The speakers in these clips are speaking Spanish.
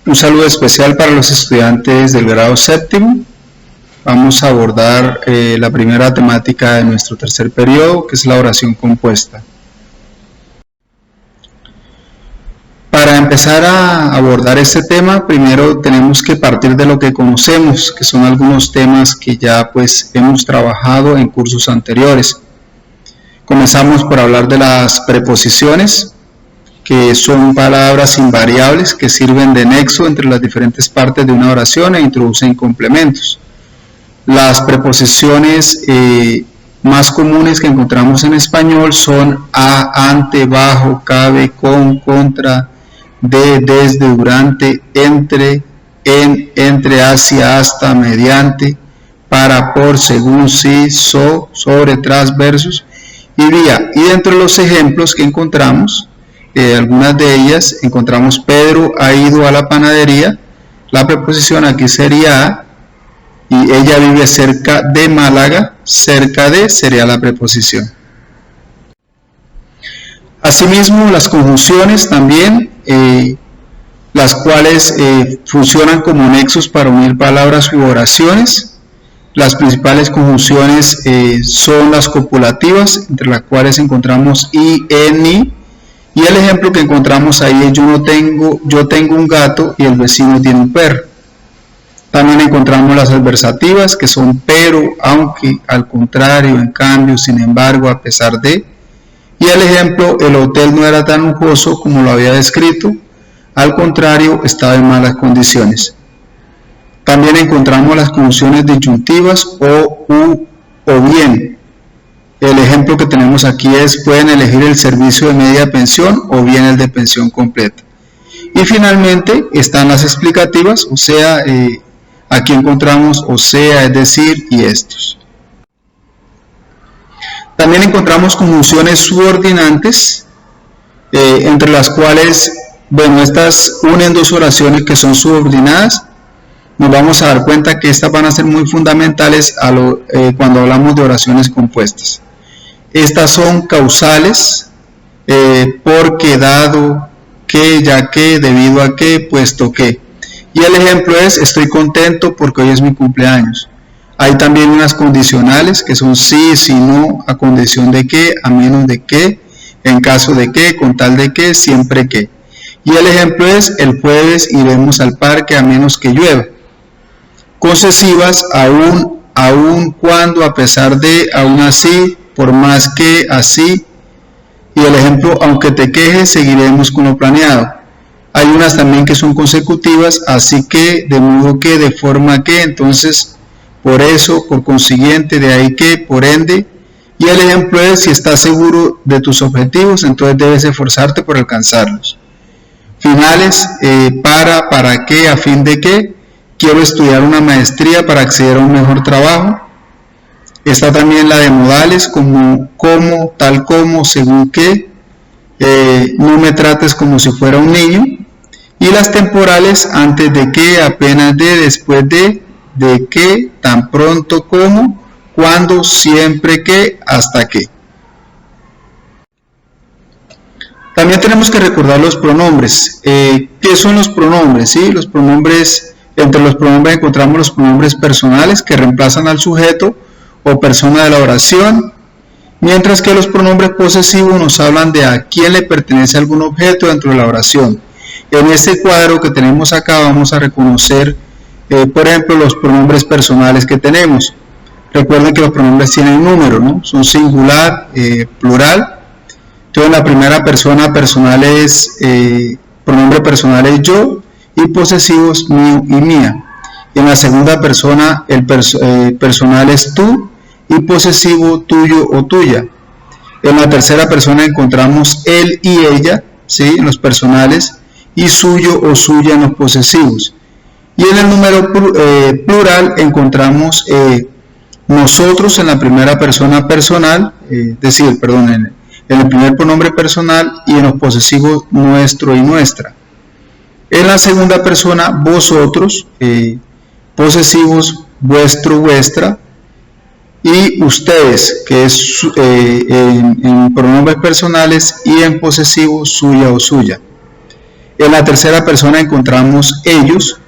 Un saludo especial para los estudiantes del grado séptimo. Vamos a abordar la primera temática de nuestro tercer periodo, que es la oración compuesta. Para empezar a abordar este tema, primero tenemos que partir de lo que conocemos, que son algunos temas que ya hemos trabajado en cursos anteriores. Comenzamos por hablar de las preposiciones, que son palabras invariables que sirven de nexo entre las diferentes partes de una oración e introducen complementos. Las preposiciones más comunes que encontramos en español son a, ante, bajo, cabe, con, contra, de, desde, durante, entre, en, entre, hacia, hasta, mediante, para, por, según, sí, so, sobre, tras, versus y vía. Y dentro de los ejemplos que encontramos, algunas de ellas encontramos: Pedro ha ido a la panadería. La preposición aquí sería a, y ella vive cerca de Málaga. Cerca de sería la preposición. Asimismo, las conjunciones también, las cuales funcionan como nexos para unir palabras u oraciones. Las principales conjunciones son las copulativas, entre las cuales encontramos i, en, i. Y el ejemplo que encontramos ahí es yo tengo un gato y el vecino tiene un perro. También encontramos las adversativas, que son pero, aunque, al contrario, en cambio, sin embargo, a pesar de. Y el ejemplo, el hotel no era tan lujoso como lo había descrito, al contrario, estaba en malas condiciones. También encontramos las conjunciones disyuntivas o, u, o bien. El ejemplo que tenemos aquí es: pueden elegir el servicio de media pensión o bien el de pensión completa. Y finalmente están las explicativas, o sea, aquí encontramos o sea, es decir, y estos. También encontramos conjunciones subordinantes, entre las cuales, estas unen dos oraciones que son subordinadas. Nos vamos a dar cuenta que estas van a ser muy fundamentales cuando hablamos de oraciones compuestas. Estas son causales, porque, dado que, ya que, debido a que, puesto que. Y el ejemplo es: estoy contento porque hoy es mi cumpleaños. Hay también unas condicionales que son sí, si no, a condición de que, a menos de que, en caso de que, con tal de que, siempre que. Y el ejemplo es: el jueves iremos al parque a menos que llueva. Concesivas: aún, cuando, a pesar de, aún así, por más que, así. Y el ejemplo: aunque te quejes, seguiremos con lo planeado. Hay unas también que son consecutivas: así que, de modo que, de forma que, entonces, por eso, por consiguiente, de ahí que, por ende. Y el ejemplo es: si estás seguro de tus objetivos, entonces debes esforzarte por alcanzarlos. Finales: para qué, a fin de que. Quiero estudiar una maestría para acceder a un mejor trabajo. Está también la de modales, como, tal como, según que, no me trates como si fuera un niño. Y las temporales: antes de que, apenas de, después de que, tan pronto como, cuando, siempre que, hasta que. También tenemos que recordar los pronombres. ¿Qué son los pronombres? ¿Sí? Los pronombres, entre los pronombres encontramos los pronombres personales, que reemplazan al sujeto o persona de la oración, mientras que los pronombres posesivos nos hablan de a quién le pertenece algún objeto dentro de la oración. En este cuadro que tenemos acá vamos a reconocer, por ejemplo, los pronombres personales que tenemos. Recuerden que los pronombres tienen número, ¿no? Son singular, plural. Entonces, la primera persona personal pronombre personal es yo, y posesivos mío y mía. Y en la segunda persona el personal es tú, y posesivo tuyo o tuya. En la tercera persona encontramos él y ella, ¿sí?, en los personales, y suyo o suya en los posesivos. Y en el número plural encontramos nosotros en la primera persona personal, en el primer pronombre personal, y en los posesivos nuestro y nuestra. En la segunda persona vosotros, posesivos vuestro, vuestra, y ustedes, que es en pronombres personales, y en posesivos suya o suya. En la tercera persona encontramos ellos,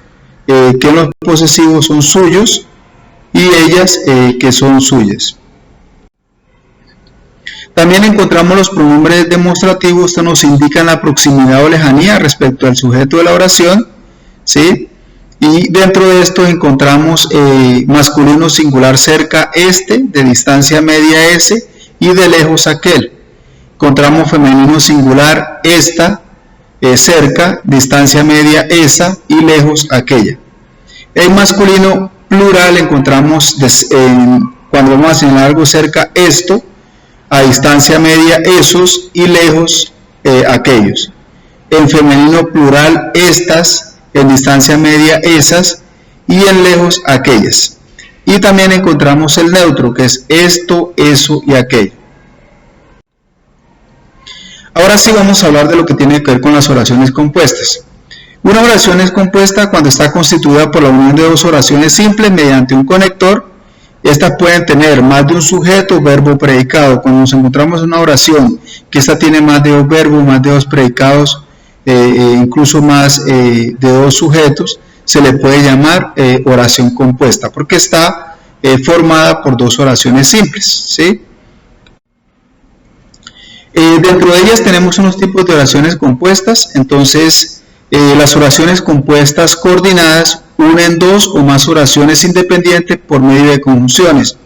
que en los posesivos son suyos, y ellas, que son suyas. También encontramos los pronombres demostrativos. Esto nos indican la proximidad o lejanía respecto al sujeto de la oración, ¿sí? Y dentro de esto encontramos masculino singular cerca este, de distancia media ese, y de lejos aquel. Encontramos femenino singular esta, cerca, distancia media esa, y lejos aquella. En masculino plural encontramos, cuando vamos a señalar algo cerca, esto, a distancia media esos, y lejos aquellos. En femenino plural estas, en distancia media esas, y en lejos aquellas. Y también encontramos el neutro, que es esto, eso y aquello. Ahora sí vamos a hablar de lo que tiene que ver con las oraciones compuestas. Una oración es compuesta cuando está constituida por la unión de dos oraciones simples mediante un conector. Estas pueden tener más de un sujeto, verbo, predicado. Cuando nos encontramos en una oración que esta tiene más de dos verbos, más de dos predicados, incluso más de dos sujetos, se le puede llamar oración compuesta, porque está formada por dos oraciones simples, ¿sí? Dentro de ellas tenemos unos tipos de oraciones compuestas. Entonces, las oraciones compuestas coordinadas unen dos o más oraciones independientes por medio de conjunciones.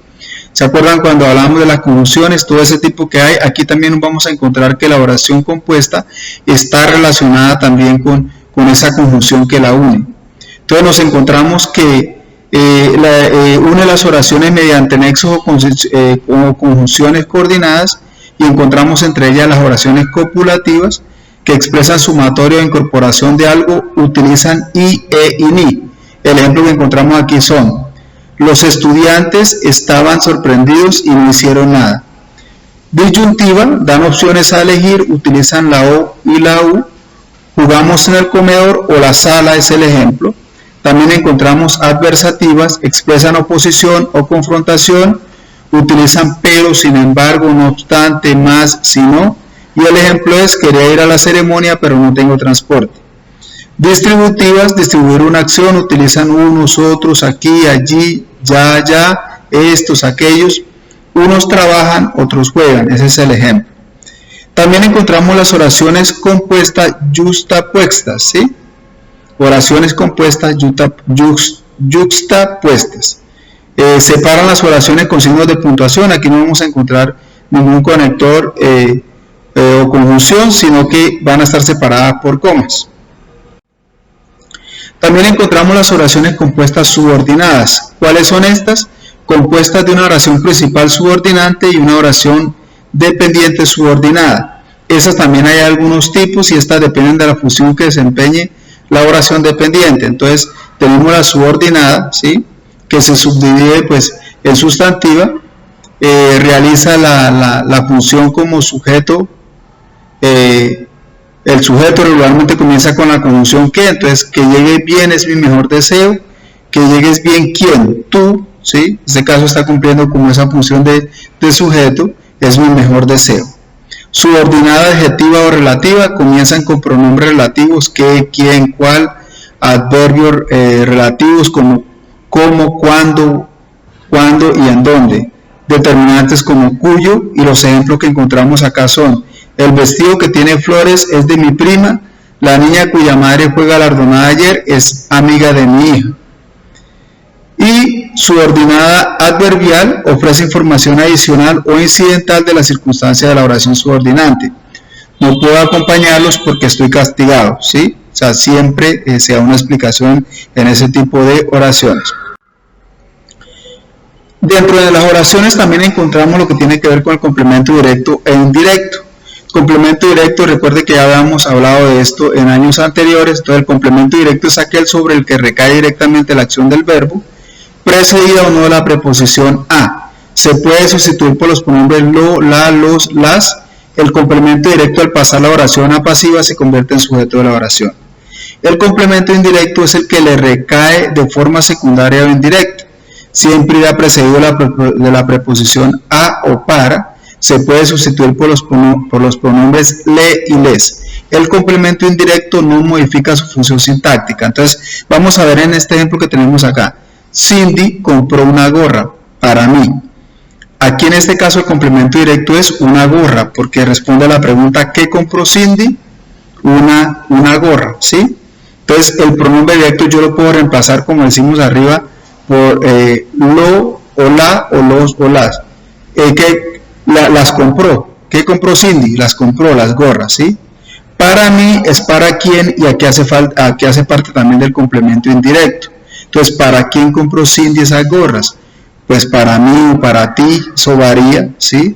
¿Se acuerdan cuando hablamos de las conjunciones? Todo ese tipo que hay. Aquí también vamos a encontrar que la oración compuesta está relacionada también con esa conjunción que la une. Entonces nos encontramos que une las oraciones mediante nexos o conjunciones coordinadas, y encontramos entre ellas las oraciones copulativas, que expresan sumatorio o incorporación de algo, utilizan y, y, ni. El ejemplo que encontramos aquí son: los estudiantes estaban sorprendidos y no hicieron nada. Disyuntiva, dan opciones a elegir, utilizan la o y la u. Jugamos en el comedor o la sala es el ejemplo. También encontramos adversativas, expresan oposición o confrontación, utilizan pero, sin embargo, no obstante, más, si no. Y el ejemplo es: quería ir a la ceremonia pero no tengo transporte. Distributivas, distribuir una acción, utilizan unos, otros, aquí, allí, ya, allá, estos, aquellos. Unos trabajan, otros juegan. Ese es el ejemplo. También encontramos las oraciones compuestas yuxtapuestas, ¿sí? Oraciones compuestas yuxtapuestas. Separan las oraciones con signos de puntuación. Aquí no vamos a encontrar ningún conector o conjunción, sino que van a estar separadas por comas. También encontramos las oraciones compuestas subordinadas. ¿Cuáles son estas? Compuestas de una oración principal subordinante y una oración dependiente subordinada. Esas también hay algunos tipos, y estas dependen de la función que desempeñe la oración dependiente. Entonces tenemos la subordinada, ¿sí?, que se subdivide pues en sustantiva, realiza la función como sujeto. El sujeto regularmente comienza con la conjunción que. Entonces, que llegues bien es mi mejor deseo. Que llegues bien, ¿quién? Tú, ¿sí? En este caso está cumpliendo como esa función de sujeto, es mi mejor deseo. Subordinada, adjetiva o relativa, comienzan con pronombres relativos: que, quién, cuál. Adverbios relativos como cómo, cuándo y en dónde. Determinantes como cuyo, y los ejemplos que encontramos acá son: el vestido que tiene flores es de mi prima, la niña cuya madre fue galardonada ayer es amiga de mi hija. Y subordinada adverbial, ofrece información adicional o incidental de la circunstancia de la oración subordinante. No puedo acompañarlos porque estoy castigado, ¿sí? O sea, siempre se da una explicación en ese tipo de oraciones. Dentro de las oraciones también encontramos lo que tiene que ver con el complemento directo e indirecto. Complemento directo, recuerde que ya habíamos hablado de esto en años anteriores. Entonces, el complemento directo es aquel sobre el que recae directamente la acción del verbo, precedida o no de la preposición a. Se puede sustituir por los pronombres lo, la, los, las. El complemento directo, al pasar la oración a pasiva, se convierte en sujeto de la oración. El complemento indirecto es el que le recae de forma secundaria o indirecta. Siempre irá precedido de la preposición a o para. se puede sustituir por los pronombres le y les. El complemento indirecto no modifica su función sintáctica. Entonces, vamos a ver en este ejemplo que tenemos acá. Cindy compró una gorra para mí. Aquí en este caso el complemento directo es una gorra, porque responde a la pregunta ¿qué compró Cindy? Una gorra, ¿sí? Entonces, el pronombre directo yo lo puedo reemplazar, como decimos arriba, por lo, o la, o los, o las. Las compró. ¿Qué compró Cindy? Las compró, las gorras, ¿sí? Para mí es para quién, y aquí hace parte también del complemento indirecto. Entonces, ¿para quién compró Cindy esas gorras? Pues para mí o para ti, eso varía, ¿sí?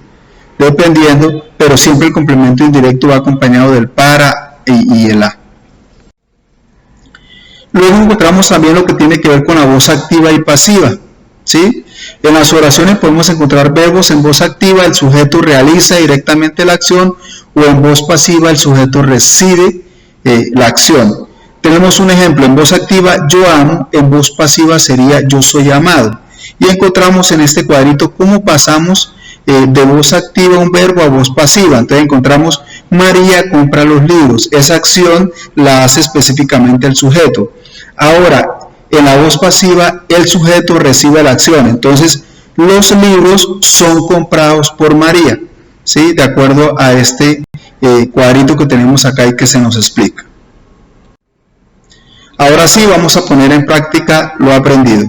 Dependiendo, pero siempre el complemento indirecto va acompañado del para y el a. Luego encontramos también lo que tiene que ver con la voz activa y pasiva, ¿sí? En las oraciones podemos encontrar verbos en voz activa, el sujeto realiza directamente la acción, o en voz pasiva el sujeto recibe la acción. Tenemos un ejemplo: en voz activa yo amo, en voz pasiva sería yo soy amado. Y encontramos en este cuadrito cómo pasamos de voz activa un verbo a voz pasiva. Entonces encontramos María compra los libros. Esa acción la hace específicamente el sujeto. Ahora, en la voz pasiva el sujeto recibe la acción. Entonces los libros son comprados por María, ¿sí? De acuerdo a este cuadrito que tenemos acá y que se nos explica. Ahora sí, vamos a poner en práctica lo aprendido.